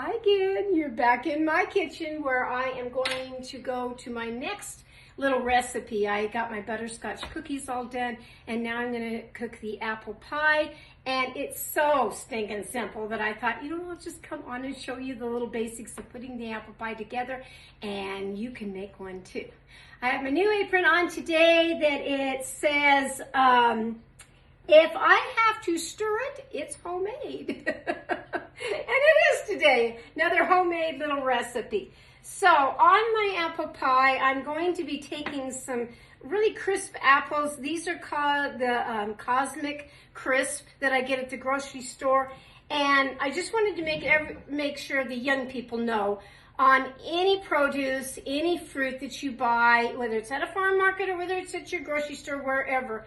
Hi again, you're back in my kitchen where I am going to go to my next little recipe. I got my butterscotch cookies all done and now I'm going to cook the apple pie, and it's so stinking simple that I thought, I'll just come on and show you the little basics of putting the apple pie together and you can make one too. I have my new apron on today that it says, if I have to stir it, it's homemade. And it is today, another homemade little recipe. So on my apple pie, I'm going to be taking some really crisp apples. These are called the Cosmic Crisp that I get at the grocery store. And I just wanted to make sure the young people know, on any produce, any fruit that you buy, whether it's at a farm market or whether it's at your grocery store, wherever,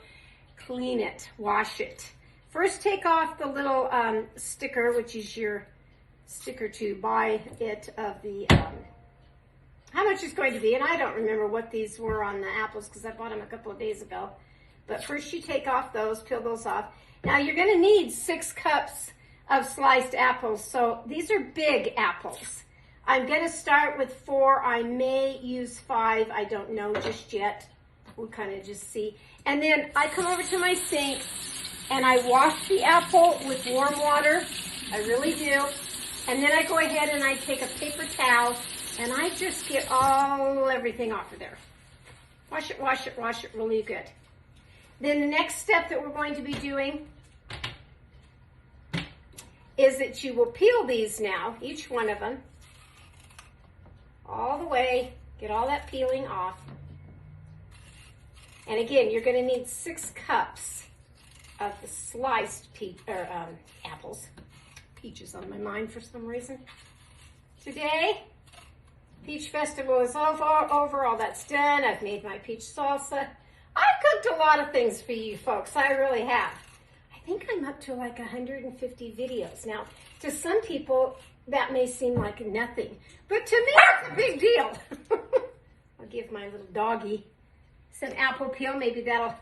clean it, wash it. First, take off the little sticker, which is your sticker to buy it of the, how much it's going to be. And I don't remember what these were on the apples because I bought them a couple of days ago. But first you take off those, peel those off. Now you're going to need 6 cups of sliced apples. So these are big apples. I'm going to start with 4. I may use 5. I don't know just yet. We'll kind of just see. And then I come over to my sink and I wash the apple with warm water. I really do. And then I go ahead and I take a paper towel and I just get everything off of there. Wash it, wash it, wash it really good. Then the next step that we're going to be doing is that you will peel these now, each one of them, all the way, get all that peeling off. And again, you're going to need 6 cups of the sliced apples. Peaches on my mind for some reason. Today, Peach Festival is over, all that's done. I've made my peach salsa. I've cooked a lot of things for you folks, I really have. I think I'm up to like 150 videos. Now, to some people, that may seem like nothing, but to me, it's a big deal. I'll give my little doggy some apple peel. Maybe that'll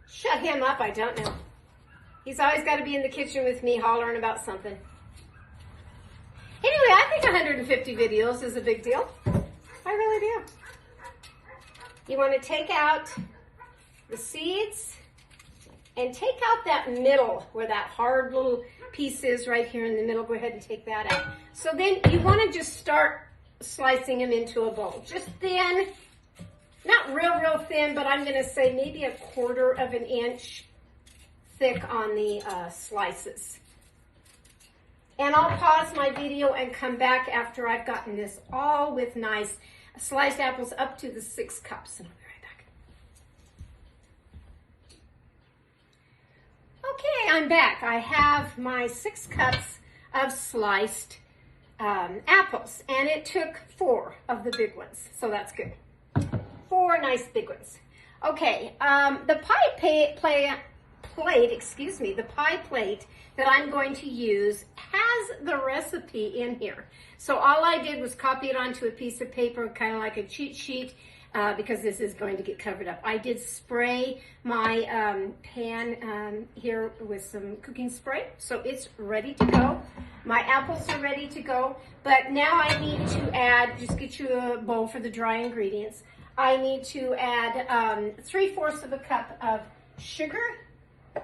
shut him up, I don't know. He's always got to be in the kitchen with me hollering about something. Anyway, I think 150 videos is a big deal. I really do. You want to take out the seeds and take out that middle where that hard little piece is right here in the middle. Go ahead and take that out. So then you want to just start slicing them into a bowl. Just thin, not real thin, but I'm going to say maybe 1/4 of an inch thick on the slices. And I'll pause my video and come back after I've gotten this all with nice sliced apples up to the 6 cups. And I'll be right back. Okay, I'm back. I have my 6 cups of sliced apples, and it took 4 of the big ones, so that's good. 4 nice big ones. Okay, the pie plate that I'm going to use has the recipe in here. So all I did was copy it onto a piece of paper, kind of like a cheat sheet, because this is going to get covered up. I did spray my pan here with some cooking spray, so it's ready to go. My apples are ready to go, but now I need to add, just get you a bowl for the dry ingredients. I need to add 3/4 of a cup of sugar.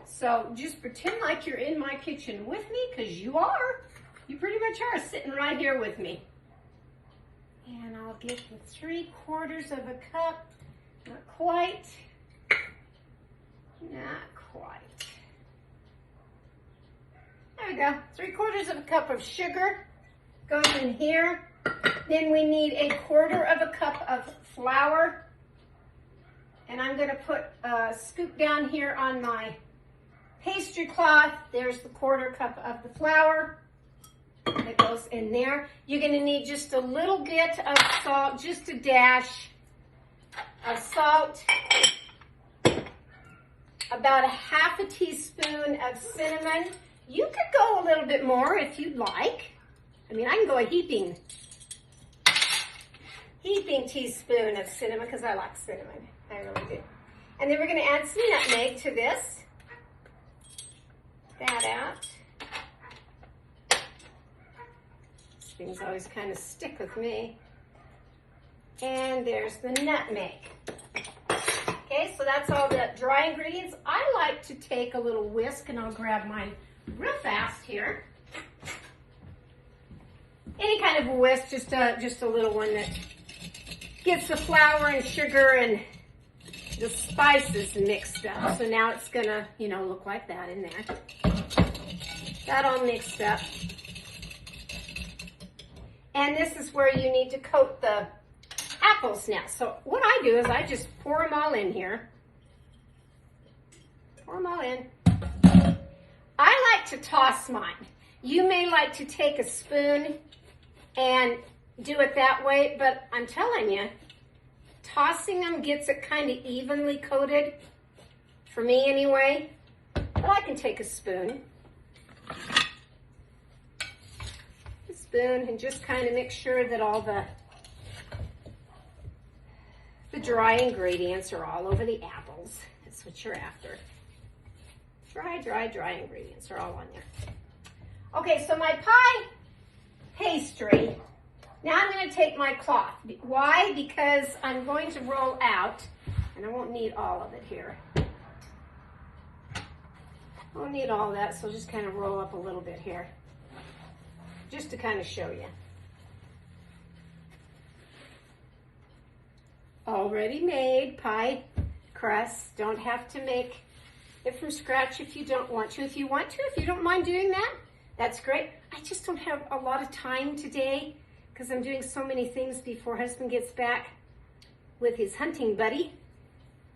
So just pretend like you're in my kitchen with me, because you are. You pretty much are sitting right here with me. And I'll get the 3/4 of a cup. Not quite. Not quite. There we go. 3/4 of a cup of sugar goes in here. Then we need 1/4 of a cup of flour. And I'm going to put a scoop down here on my pastry cloth. There's the 1/4 cup of the flour that goes in there. You're going to need just a little bit of salt, just a dash of salt, about 1/2 teaspoon of cinnamon. You could go a little bit more if you'd like. I mean, I can go a heaping teaspoon of cinnamon because I like cinnamon. I really do. And then we're going to add some nutmeg to this. That out. things always kind of stick with me. And there's the nutmeg. Okay, so that's all the dry ingredients. I like to take a little whisk, and I'll grab mine real fast here. Any kind of a whisk, just a little one that gets the flour and sugar and the spices mixed up. So now it's gonna, you know, look like that in there. That all mixed up. And this is where you need to coat the apples now. So what I do is I just pour them all in here. Pour them all in. I like to toss mine. You may like to take a spoon and do it that way, but I'm telling you, tossing them gets it kind of evenly coated, for me anyway. But I can take a spoon. And just kind of make sure that all the dry ingredients are all over the apples. That's what you're after. Dry ingredients are all on there. Okay, so my pie pastry. Now I'm going to take my cloth. Why? Because I'm going to roll out, and I won't need all of it here. I won't need all that, so I'll just kind of roll up a little bit here, just to kind of show you. Already made pie crust. Don't have to make it from scratch if you don't want to. If you want to, if you don't mind doing that, that's great. I just don't have a lot of time today because I'm doing so many things before husband gets back with his hunting buddy.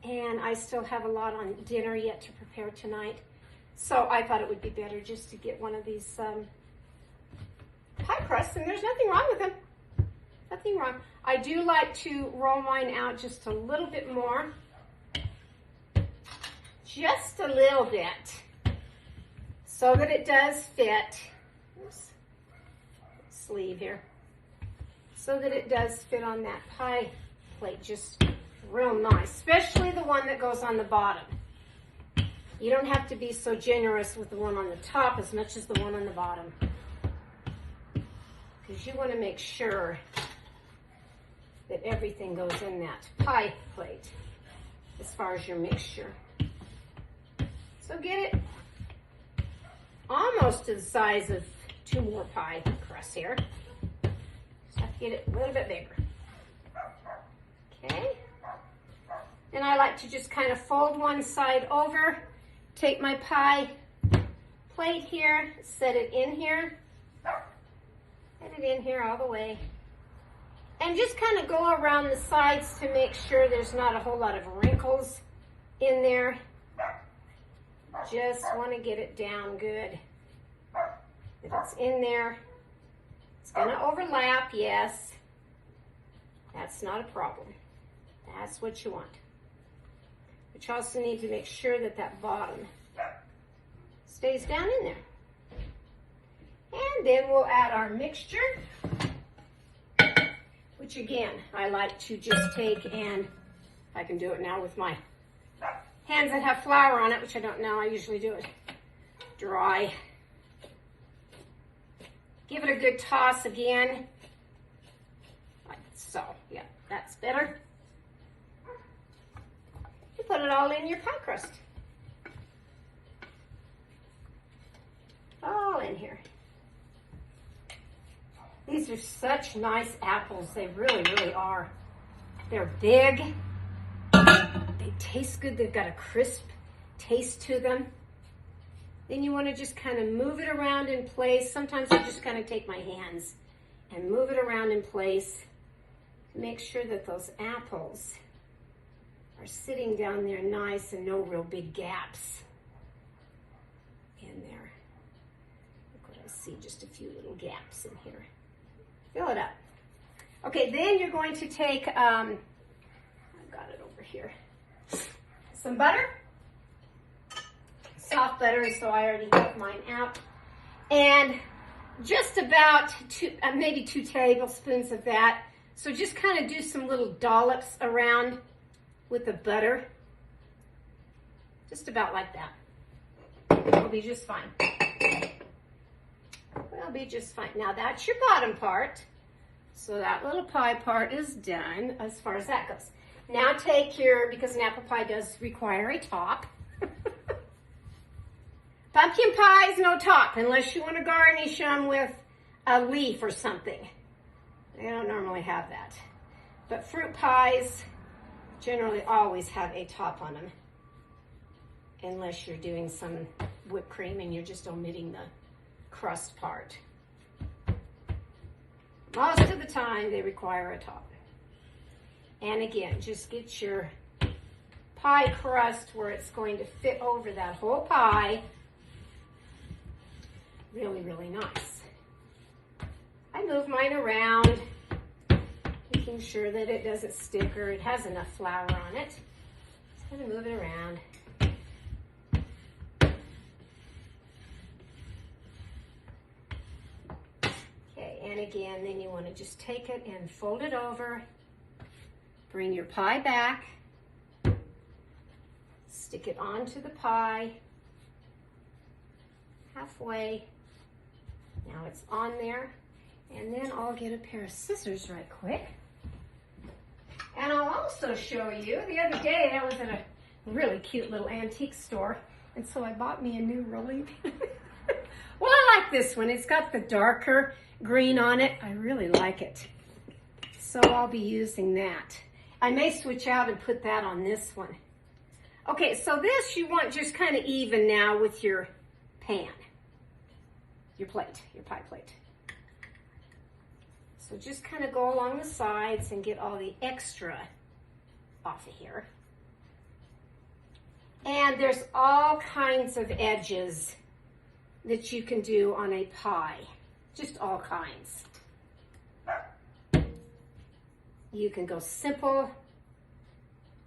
And I still have a lot on dinner yet to prepare tonight. So I thought it would be better just to get one of these pie crusts, and there's nothing wrong with them. Nothing wrong. I do like to roll mine out just a little bit more. Just a little bit. So that it does fit. Oops. Sleeve here. So that it does fit on that pie plate just real nice. Especially the one that goes on the bottom. You don't have to be so generous with the one on the top as much as the one on the bottom. Because you want to make sure that everything goes in that pie plate as far as your mixture. So get it almost to the size of 2 more pie crusts here. Just have to get it a little bit bigger. Okay. Then I like to just kind of fold one side over, take my pie plate here, set it in here. Set it in here all the way. And just kind of go around the sides to make sure there's not a whole lot of wrinkles in there. Just want to get it down good. If it's in there, it's going to overlap, yes. That's not a problem. That's what you want. But you also need to make sure that that bottom stays down in there. And then we'll add our mixture, which again, I like to just take and, I can do it now with my hands that have flour on it, which I don't know, I usually do it dry. Give it a good toss again, like so. Yeah, that's better. You put it all in your pie crust. All in here. These are such nice apples. They really, really are. They're big. They taste good. They've got a crisp taste to them. Then you want to just kind of move it around in place. Sometimes I just kind of take my hands and move it around in place to make sure that those apples are sitting down there nice and no real big gaps in there. Look what I see, just a few little gaps in here. Fill it up. Okay, then you're going to take, I've got it over here, some butter, soft butter, so I already have mine out, and just about maybe 2 tablespoons of that. So just kind of do some little dollops around with the butter, just about like that. It'll be just fine. We'll be just fine. Now that's your bottom part. So that little pie part is done as far as that goes. Now take your, because an apple pie does require a top. Pumpkin pies, no top, unless you want to garnish them with a leaf or something. They don't normally have that. But fruit pies generally always have a top on them. Unless you're doing some whipped cream and you're just omitting the crust part. Most of the time they require a top. And again, just get your pie crust where it's going to fit over that whole pie. Really, really nice. I move mine around, making sure that it doesn't stick or it has enough flour on it. Just gonna move it around. Okay, and again, then you want to just take it and fold it over. Bring your pie back. Stick it onto the pie. Halfway. Now it's on there. And then I'll get a pair of scissors right quick. And I'll also show you, the other day I was at a really cute little antique store, and so I bought me a new rolling pin. Well, I like this one. It's got the darker green on it. I really like it. So I'll be using that. I may switch out and put that on this one. Okay, so this you want just kind of even now with your pan, your plate, your pie plate. So just kind of go along the sides and get all the extra off of here. And there's all kinds of edges that you can do on a pie, just all kinds. You can go simple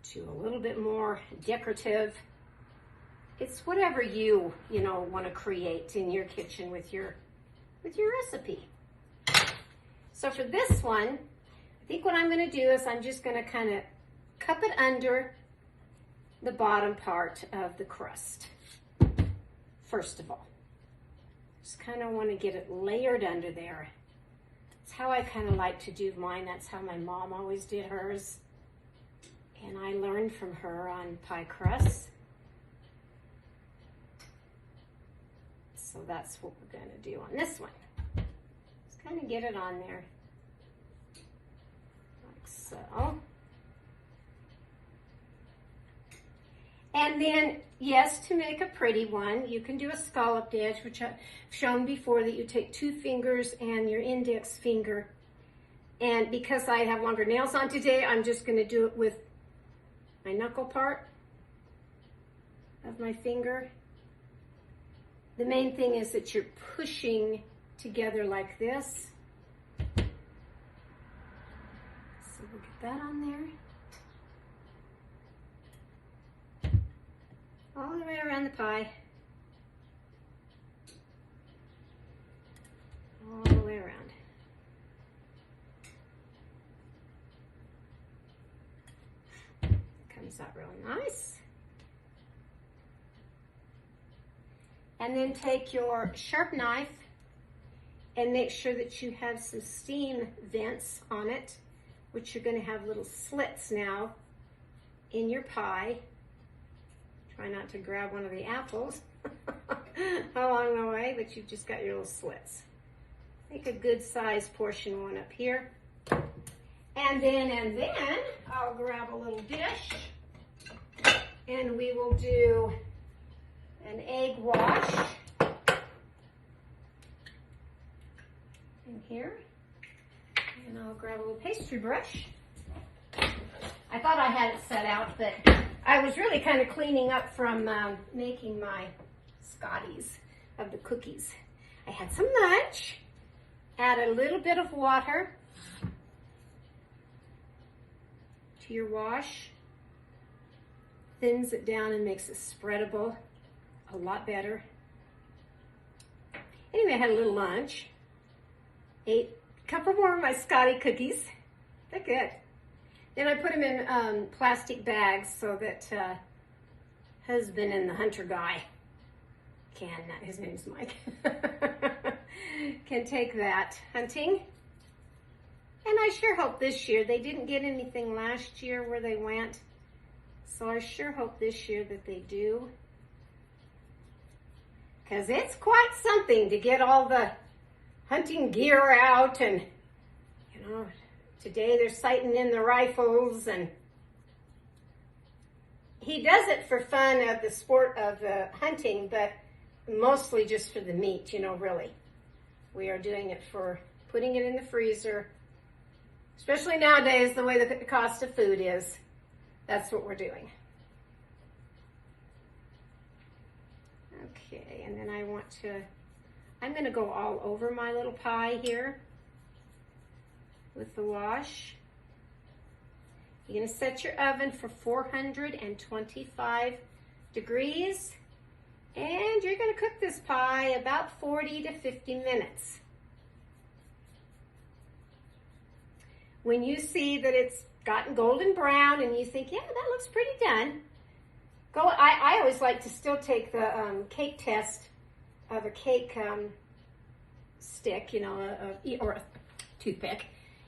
to a little bit more decorative. It's whatever you want to create in your kitchen with your recipe. So for this one, I think what I'm going to do is I'm just going to kind of cup it under the bottom part of the crust. First of all, just kind of want to get it layered under there. That's how I kind of like to do mine. That's how my mom always did hers. And I learned from her on pie crusts. So that's what we're going to do on this one. Just kind of get it on there, like so. And then, yes, to make a pretty one, you can do a scalloped edge, which I've shown before, that you take 2 fingers and your index finger. And because I have longer nails on today, I'm just going to do it with my knuckle part of my finger. The main thing is that you're pushing together like this. So we'll get that on there. All the way around the pie. All the way around. Comes out real nice. And then take your sharp knife and make sure that you have some steam vents on it, which you're going to have little slits now in your pie. Try not to grab one of the apples along the way, but you've just got your little slits. Make a good sized portion one up here. And then I'll grab a little dish and we will do an egg wash in here. And I'll grab a little pastry brush. I thought I had it set out, but I was really kind of cleaning up from making my Scotties of the cookies. I had some lunch, add a little bit of water to your wash, thins it down and makes it spreadable a lot better. Anyway, I had a little lunch, ate a couple more of my Scotty cookies. They're good. Then I put them in plastic bags so that husband and the hunter guy can, his name's Mike, can take that hunting. And I sure hope this year, they didn't get anything last year where they went. So I sure hope this year that they do. Because it's quite something to get all the hunting gear out, and, you know, today they're sighting in the rifles, and he does it for fun of the sport of hunting, but mostly just for the meat, you know, really. We are doing it for putting it in the freezer, especially nowadays, the way the cost of food is. That's what we're doing. Okay, and then I'm going to go all over my little pie here with the wash. You're going to set your oven for 425 degrees, and you're going to cook this pie about 40 to 50 minutes. When you see that it's gotten golden brown and you think, yeah, that looks pretty done, I always like to still take the cake test of a cake stick, you know, or a toothpick,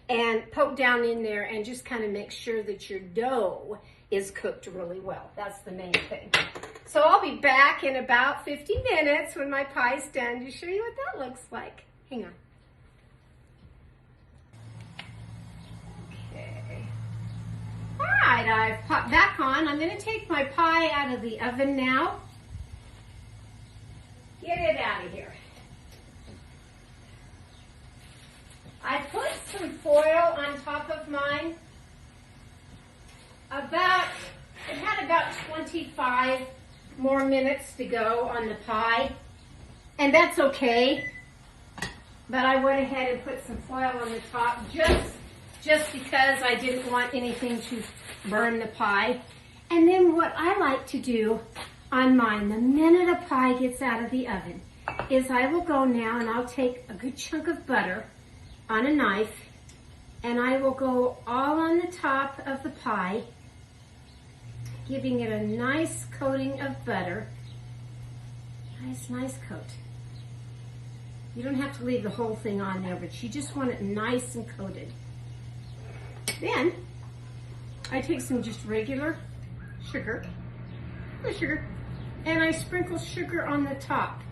and poke down in there and just kind of make sure that your dough is cooked really well. That's the main thing. So I'll be back in about 50 minutes when my pie's done to show you what that looks like. Hang on. Okay. All right, I've popped back on. I'm going to take my pie out of the oven now. Get it out of here. I put some foil on top of mine. It had about 25 more minutes to go on the pie, and that's okay. But I went ahead and put some foil on the top just because I didn't want anything to burn the pie. And then what I like to do on mine, the minute a pie gets out of the oven, is I will go now and I'll take a good chunk of butter on a knife, and I will go all on the top of the pie, giving it a nice coating of butter. Nice coat. You don't have to leave the whole thing on there, but you just want it nice and coated. Then I take some just regular sugar, and I sprinkle sugar on the top,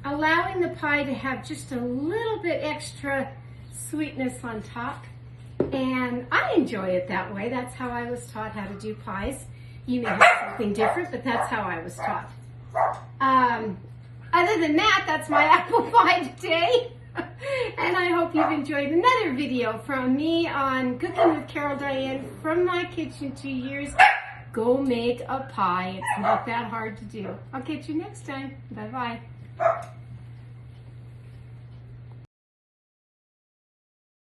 allowing the pie to have just a little bit extra sweetness on top. And I enjoy it that way. That's how I was taught how to do pies. You may have something different, but that's how I was taught. Other than that, that's my apple pie today. And I hope you've enjoyed another video from me on Cooking with Carol Diane from my kitchen 2 years. Go make a pie. It's not that hard to do. I'll catch you next time. Bye-bye.